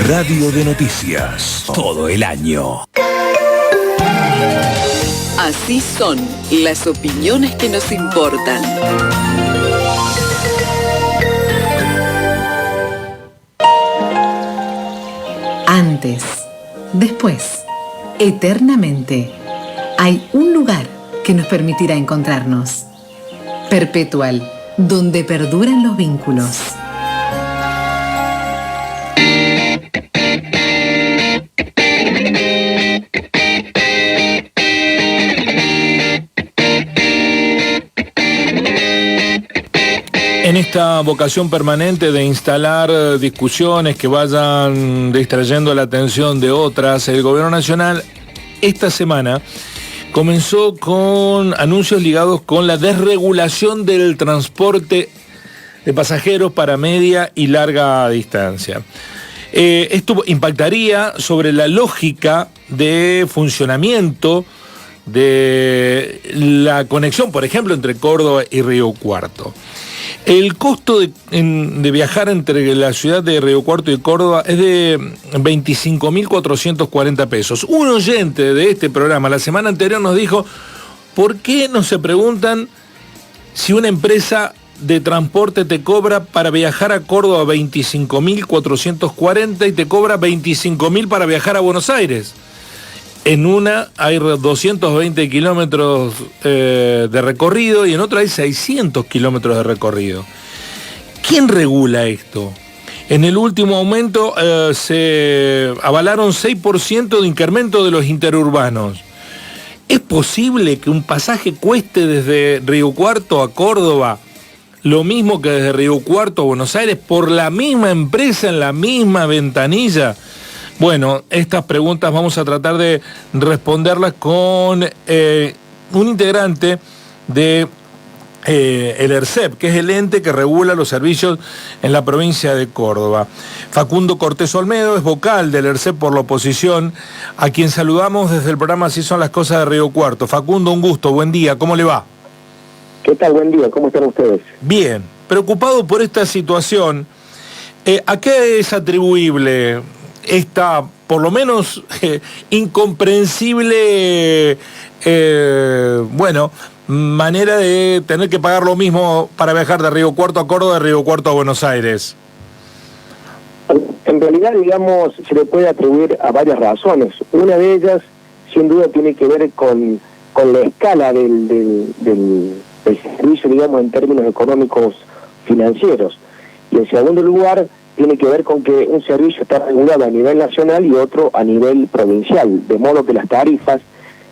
Radio de Noticias, todo el año. Así son las opiniones que nos importan. Antes, después, eternamente, hay un lugar que nos permitirá encontrarnos. Perpetual, donde perduran los vínculos. En esta vocación permanente de instalar discusiones que vayan distrayendo la atención de otras, el Gobierno Nacional esta semana comenzó con anuncios ligados con la desregulación del transporte de pasajeros para media y larga distancia. Esto impactaría sobre la lógica de funcionamiento de la conexión, por ejemplo, entre Córdoba y Río Cuarto. El costo de viajar entre la ciudad de Río Cuarto y Córdoba es de 25.440 pesos. Un oyente de este programa la semana anterior nos dijo, ¿por qué no se preguntan si una empresa de transporte te cobra para viajar a Córdoba 25.440 y te cobra 25.000 para viajar a Buenos Aires? En una hay 220 kilómetros de recorrido y en otra hay 600 kilómetros de recorrido. ¿Quién regula esto? En el último aumento se avalaron 6% de incremento de los interurbanos. ¿Es posible que un pasaje cueste desde Río Cuarto a Córdoba lo mismo que desde Río Cuarto a Buenos Aires por la misma empresa en la misma ventanilla? Bueno, estas preguntas vamos a tratar de responderlas con un integrante de el ERCEP, que es el ente que regula los servicios en la provincia de Córdoba. Facundo Cortés Olmedo es vocal del ERCEP por la oposición, a quien saludamos desde el programa Así son las cosas de Río Cuarto. Facundo, un gusto, buen día, ¿cómo le va? ¿Qué tal? Buen día, ¿cómo están ustedes? Bien, preocupado por esta situación, ¿a qué es atribuible esta, por lo menos, incomprensible, manera de tener que pagar lo mismo para viajar de Río Cuarto a Córdoba, de Río Cuarto a Buenos Aires? En realidad, digamos, se le puede atribuir a varias razones. Una de ellas, sin duda, tiene que ver con la escala del servicio, digamos, en términos económicos financieros. Y en segundo lugar, tiene que ver con que un servicio está regulado a nivel nacional y otro a nivel provincial, de modo que las tarifas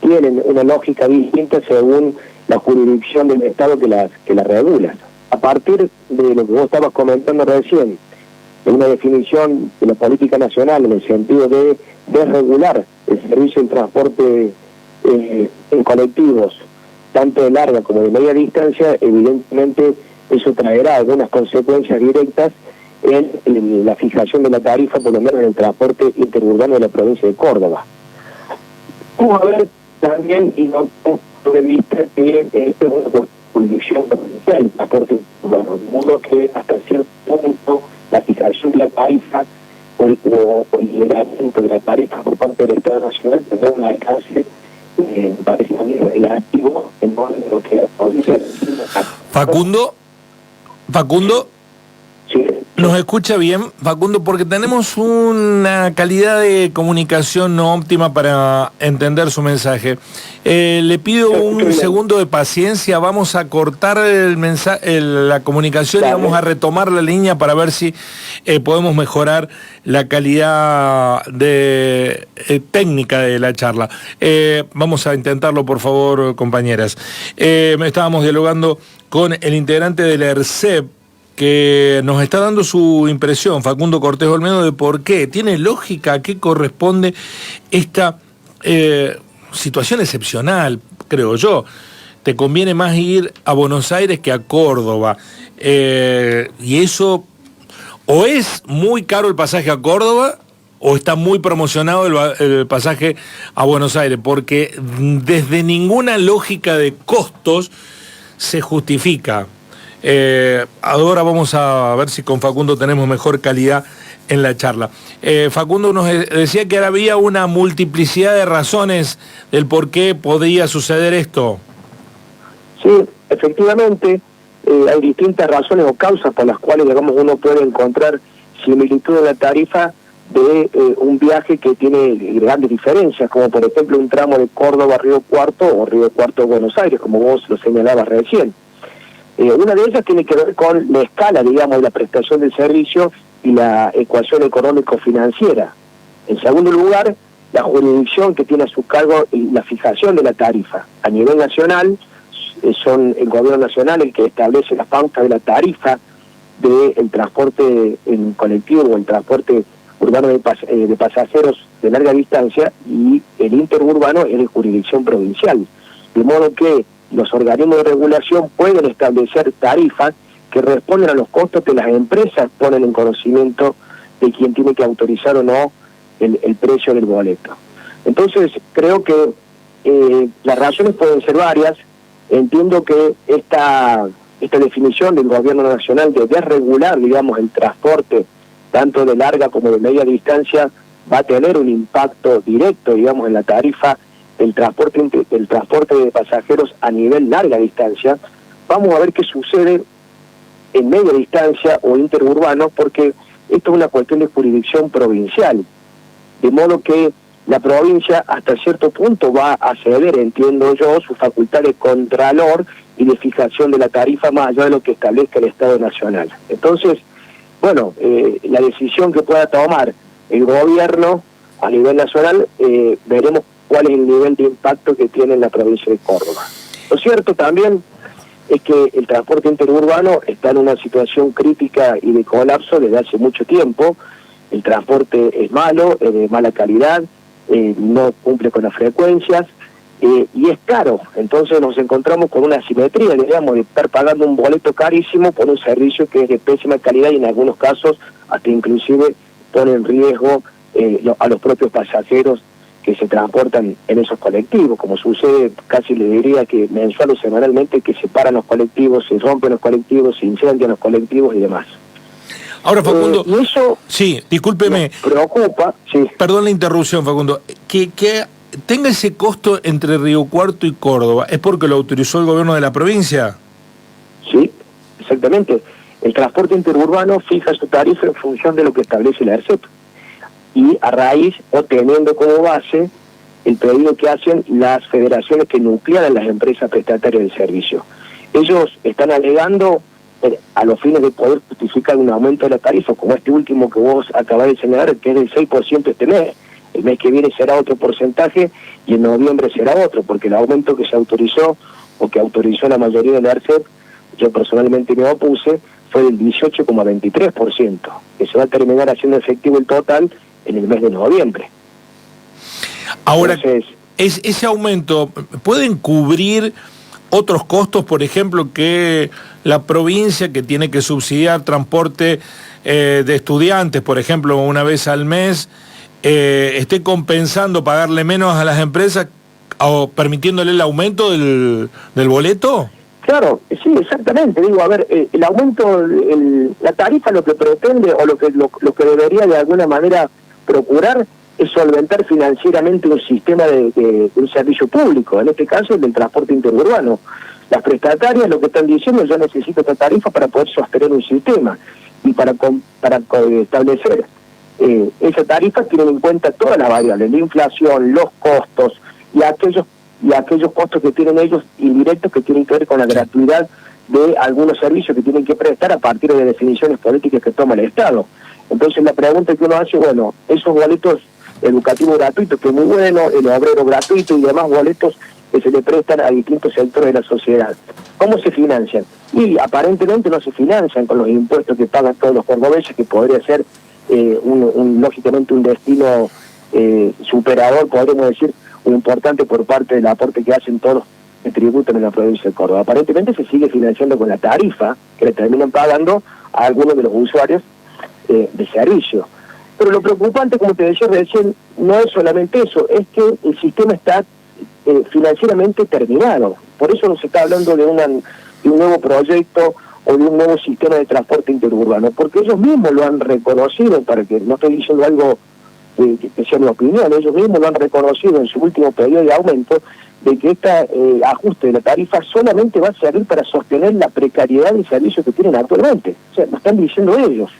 tienen una lógica distinta según la jurisdicción del Estado que las regula. A partir de lo que vos estabas comentando recién, de una definición de la política nacional en el sentido de desregular el servicio de transporte en colectivos, tanto de larga como de media distancia, evidentemente eso traerá algunas consecuencias directas en la fijación de la tarifa, por lo menos en el transporte interurbano de la provincia de Córdoba. Vamos a ver también, y no punto de vista, que esto es una jurisdicción provincial, el transporte interurbano, de modo que hasta cierto punto la fijación de la tarifa o el liberamiento de la tarifa por parte del Estado Nacional tendrá un alcance, me parece a mí, relativo en modo de lo que podría decir. Facundo, Sí. ¿nos escucha bien, Facundo? Porque tenemos una calidad de comunicación no óptima para entender su mensaje. Le pido un segundo de paciencia, vamos a cortar la comunicación y vamos a retomar la línea para ver si podemos mejorar la calidad técnica de la charla. Vamos a intentarlo, por favor, compañeras. Estábamos dialogando con el integrante del ERCEP, que nos está dando su impresión, Facundo Cortés Olmedo, de por qué. ¿Tiene lógica a qué corresponde esta situación excepcional, creo yo? Te conviene más ir a Buenos Aires que a Córdoba. Y eso, o es muy caro el pasaje a Córdoba, o está muy promocionado el pasaje a Buenos Aires, porque desde ninguna lógica de costos se justifica. Ahora vamos a ver si con Facundo tenemos mejor calidad en la charla. Facundo nos decía que ahora había una multiplicidad de razones del por qué podría suceder esto. Sí, efectivamente, hay distintas razones o causas por las cuales, digamos, uno puede encontrar similitud en la tarifa de un viaje que tiene grandes diferencias, como por ejemplo un tramo de Córdoba a Río Cuarto o Río Cuarto a Buenos Aires, como vos lo señalabas recién. Una de ellas tiene que ver con la escala, digamos, de la prestación del servicio y la ecuación económico-financiera. En segundo lugar, la jurisdicción que tiene a su cargo la fijación de la tarifa. A nivel nacional, son el gobierno nacional el que establece las pautas de la tarifa del transporte en colectivo o el transporte urbano de pasajeros de larga distancia, y el interurbano es de jurisdicción provincial. De modo que los organismos de regulación pueden establecer tarifas que responden a los costos que las empresas ponen en conocimiento de quien tiene que autorizar o no el precio del boleto. Entonces, creo que las razones pueden ser varias. Entiendo que esta definición del gobierno nacional de desregular, digamos, el transporte tanto de larga como de media distancia va a tener un impacto directo, digamos, en la tarifa del transporte de pasajeros a nivel larga distancia. Vamos a ver qué sucede en media distancia o interurbano, porque esto es una cuestión de jurisdicción provincial, de modo que la provincia hasta cierto punto va a ceder, entiendo yo, su facultad de contralor y de fijación de la tarifa más allá de lo que establezca el Estado Nacional. Entonces, bueno, la decisión que pueda tomar el gobierno a nivel nacional, veremos cuál es el nivel de impacto que tiene en la provincia de Córdoba. Lo cierto también es que el transporte interurbano está en una situación crítica y de colapso desde hace mucho tiempo. El transporte es malo, es de mala calidad, no cumple con las frecuencias y es caro. Entonces nos encontramos con una asimetría, digamos, de estar pagando un boleto carísimo por un servicio que es de pésima calidad y en algunos casos hasta inclusive pone en riesgo a los propios pasajeros que se transportan en esos colectivos, como sucede casi le diría que mensual o semanalmente, que se paran los colectivos, se rompen los colectivos, se incendian los colectivos y demás. Ahora, Facundo, y eso sí, discúlpeme, preocupa, sí. Perdón la interrupción, Facundo, que tenga ese costo entre Río Cuarto y Córdoba, ¿es porque lo autorizó el gobierno de la provincia? Sí, exactamente. El transporte interurbano fija su tarifa en función de lo que establece la ERCEP. Y a raíz o teniendo como base el pedido que hacen las federaciones que nuclean las empresas prestatarias del servicio. Ellos están alegando a los fines de poder justificar un aumento de la tarifa, como este último que vos acabás de señalar, que es del 6% este mes. El mes que viene será otro porcentaje y en noviembre será otro, porque el aumento que se autorizó o que autorizó la mayoría de la ARCEP, yo personalmente me opuse, fue del 18,23%, que se va a terminar haciendo efectivo el total en el mes de noviembre. Ahora, entonces, ese aumento, ¿pueden cubrir otros costos, por ejemplo, que la provincia que tiene que subsidiar transporte de estudiantes, por ejemplo, una vez al mes, esté compensando pagarle menos a las empresas o permitiéndole el aumento del boleto? Claro, sí, exactamente. Digo, a ver, el aumento, la tarifa lo que pretende o lo que debería de alguna manera procurar es solventar financieramente un sistema de un servicio público, en este caso el del transporte interurbano. Las prestatarias lo que están diciendo es: yo necesito esta tarifa para poder sostener un sistema y para establecer esa tarifa tienen en cuenta todas las variables, la inflación, los costos y aquellos costos que tienen ellos indirectos que tienen que ver con la gratuidad de algunos servicios que tienen que prestar a partir de definiciones políticas que toma el Estado. Entonces la pregunta que uno hace, bueno, esos boletos educativos gratuitos, que es muy bueno, el obrero gratuito y demás boletos que se le prestan a distintos sectores de la sociedad, ¿cómo se financian? Y aparentemente no se financian con los impuestos que pagan todos los cordobeses, que podría ser lógicamente un destino superador, podríamos decir, un importante por parte del aporte que hacen todos los que tributan en la provincia de Córdoba. Aparentemente se sigue financiando con la tarifa que le terminan pagando a algunos de los usuarios de servicio. Pero lo preocupante, como te decía recién, no es solamente eso, es que el sistema está financieramente terminado. Por eso no se está hablando de un nuevo proyecto o de un nuevo sistema de transporte interurbano, porque ellos mismos lo han reconocido, para que no estoy diciendo algo que sea mi opinión, ellos mismos lo han reconocido en su último periodo de aumento, de que este ajuste de la tarifa solamente va a servir para sostener la precariedad del servicio que tienen actualmente. O sea, lo están diciendo ellos.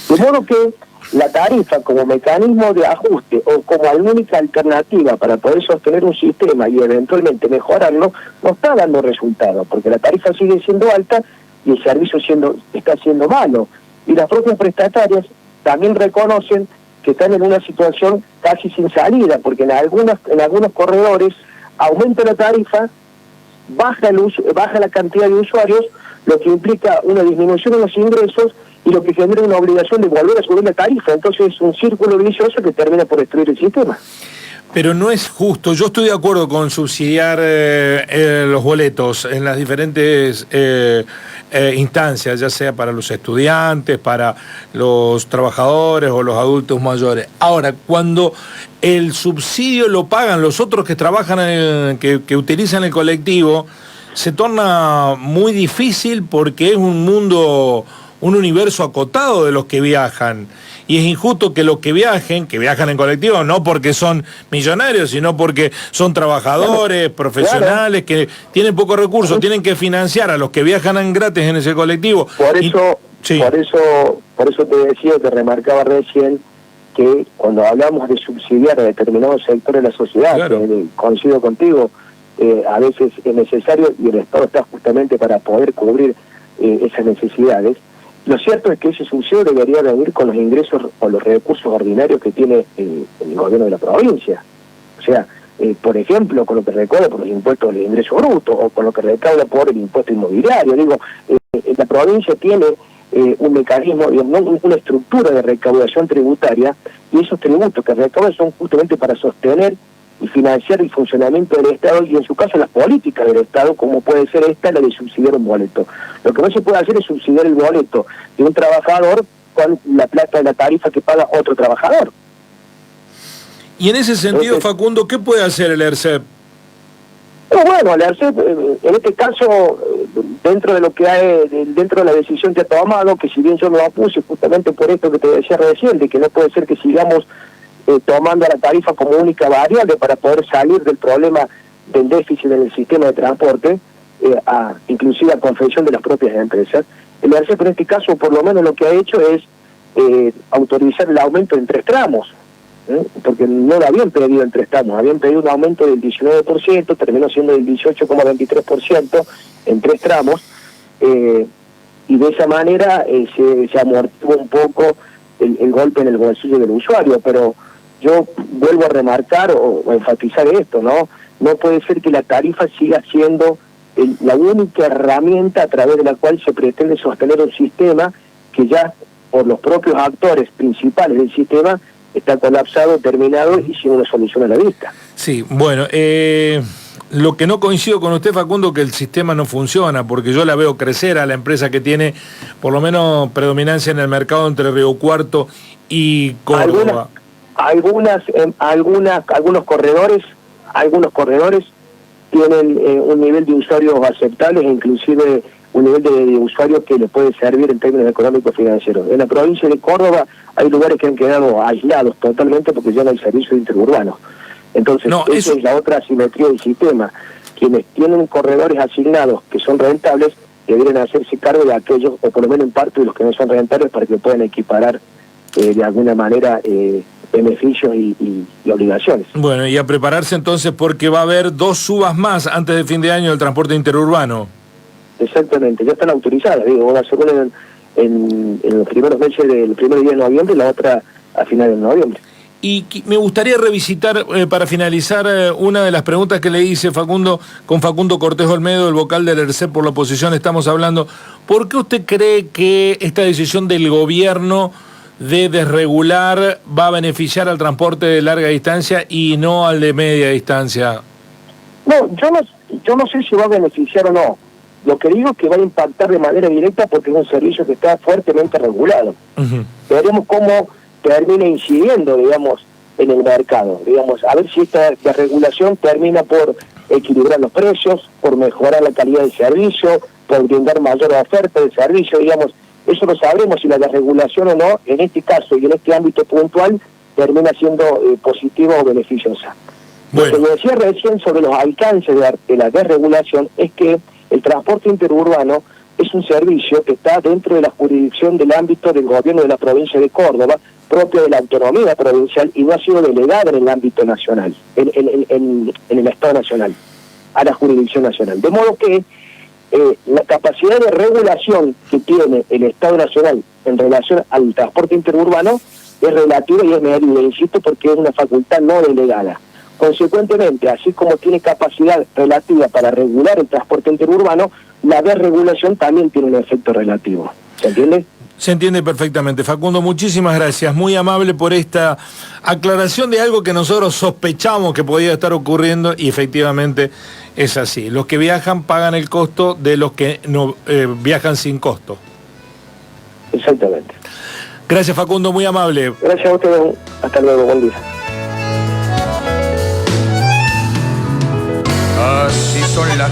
De modo que la tarifa como mecanismo de ajuste o como la única alternativa para poder sostener un sistema y eventualmente mejorarlo, no está dando resultados, porque la tarifa sigue siendo alta y el servicio está siendo malo. Y las propias prestatarias también reconocen que están en una situación casi sin salida, porque en algunos corredores aumenta la tarifa, baja la cantidad de usuarios, lo que implica una disminución en los ingresos y lo que genera una obligación de volver a subir la tarifa. Entonces es un círculo vicioso que termina por destruir el sistema. Pero no es justo. Yo estoy de acuerdo con subsidiar los boletos en las diferentes instancias, ya sea para los estudiantes, para los trabajadores o los adultos mayores. Ahora, cuando el subsidio lo pagan los otros que trabajan, que utilizan el colectivo, se torna muy difícil porque es un universo acotado de los que viajan. Y es injusto que los que viajan en colectivo, no porque son millonarios, sino porque son trabajadores, profesionales, que tienen pocos recursos, tienen que financiar a los que viajan gratis en ese colectivo. Por eso te decía, te remarcaba recién, que cuando hablamos de subsidiar a determinados sectores de la sociedad, claro, que coincido contigo, a veces es necesario y el Estado está justamente para poder cubrir esas necesidades. Lo cierto es que ese subsidio debería venir con los ingresos o los recursos ordinarios que tiene el gobierno de la provincia. O sea, por ejemplo, con lo que recauda por los impuestos del ingreso bruto o con lo que recauda por el impuesto inmobiliario. La provincia tiene un mecanismo, una estructura de recaudación tributaria, y esos tributos que recaudan son justamente para sostener y financiar el funcionamiento del Estado y en su caso las políticas del Estado, como puede ser la de subsidiar un boleto. Lo que no se puede hacer es subsidiar el boleto de un trabajador con la plata de la tarifa que paga otro trabajador. Y en ese sentido, entonces, Facundo, ¿qué puede hacer el ERCEP? Bueno, el ERCEP, en este caso, dentro de lo que hay, dentro de la decisión que ha tomado, que si bien yo me lo opuse justamente por esto que te decía recién, de que no puede ser que sigamos tomando a la tarifa como única variable para poder salir del problema del déficit en el sistema de transporte, inclusive a confesión de las propias empresas. El ERCEP en este caso, por lo menos lo que ha hecho es autorizar el aumento en 3 tramos, porque no lo habían pedido en 3 tramos, habían pedido un aumento del 19%, terminó siendo del 18,23% en 3 tramos, y de esa manera se amortigua un poco el golpe en el bolsillo del usuario. Pero yo vuelvo a remarcar o enfatizar esto, ¿no? No puede ser que la tarifa siga siendo la única herramienta a través de la cual se pretende sostener un sistema que ya por los propios actores principales del sistema está colapsado, terminado y sin una solución a la vista. Sí, bueno, lo que no coincido con usted, Facundo, que el sistema no funciona, porque yo la veo crecer a la empresa que tiene por lo menos predominancia en el mercado entre Río Cuarto y Córdoba. Algunos corredores tienen un nivel de usuarios aceptables, inclusive un nivel de usuarios que les puede servir en términos económicos financieros. En la provincia de Córdoba hay lugares que han quedado aislados totalmente porque ya no hay servicios interurbanos. Entonces, esa es la otra asimetría del sistema. Quienes tienen corredores asignados que son rentables deberían hacerse cargo de aquellos, o por lo menos en parte de los que no son rentables, para que puedan equiparar de alguna manera beneficios y obligaciones. Bueno, y a prepararse entonces porque va a haber 2 subas más antes de fin de año del transporte interurbano. Exactamente, ya están autorizadas, va a ser una en los primeros meses del primer día de noviembre y la otra a finales de noviembre. Y me gustaría revisitar, para finalizar, una de las preguntas que le hice, Facundo, con Facundo Cortés Olmedo, el vocal del ERCEP por la oposición, estamos hablando. ¿Por qué usted cree que esta decisión del gobierno de desregular va a beneficiar al transporte de larga distancia y no al de media distancia? No, yo no sé si va a beneficiar o no. Lo que digo es que va a impactar de manera directa porque es un servicio que está fuertemente regulado. Veremos cómo termina incidiendo, digamos, en el mercado. A ver si esta desregulación termina por equilibrar los precios, por mejorar la calidad del servicio, por brindar mayor oferta de servicio, digamos, eso lo sabremos si la desregulación o no, en este caso y en este ámbito puntual, termina siendo positiva o beneficiosa. Bueno. Lo que decía recién sobre los alcances de la desregulación es que el transporte interurbano es un servicio que está dentro de la jurisdicción del ámbito del gobierno de la provincia de Córdoba, propio de la autonomía provincial, y no ha sido delegada en el ámbito nacional, en el Estado Nacional, a la jurisdicción nacional. De modo que la capacidad de regulación que tiene el Estado Nacional en relación al transporte interurbano es relativa y es medible, insisto, porque es una facultad no delegada. Consecuentemente, así como tiene capacidad relativa para regular el transporte interurbano, la desregulación también tiene un efecto relativo. ¿Se entiende? Se entiende perfectamente. Facundo, muchísimas gracias. Muy amable por esta aclaración de algo que nosotros sospechamos que podía estar ocurriendo y efectivamente es así. Los que viajan pagan el costo de los que no viajan sin costo. Exactamente. Gracias, Facundo, muy amable. Gracias a ustedes. Hasta luego. Buen día. Así son las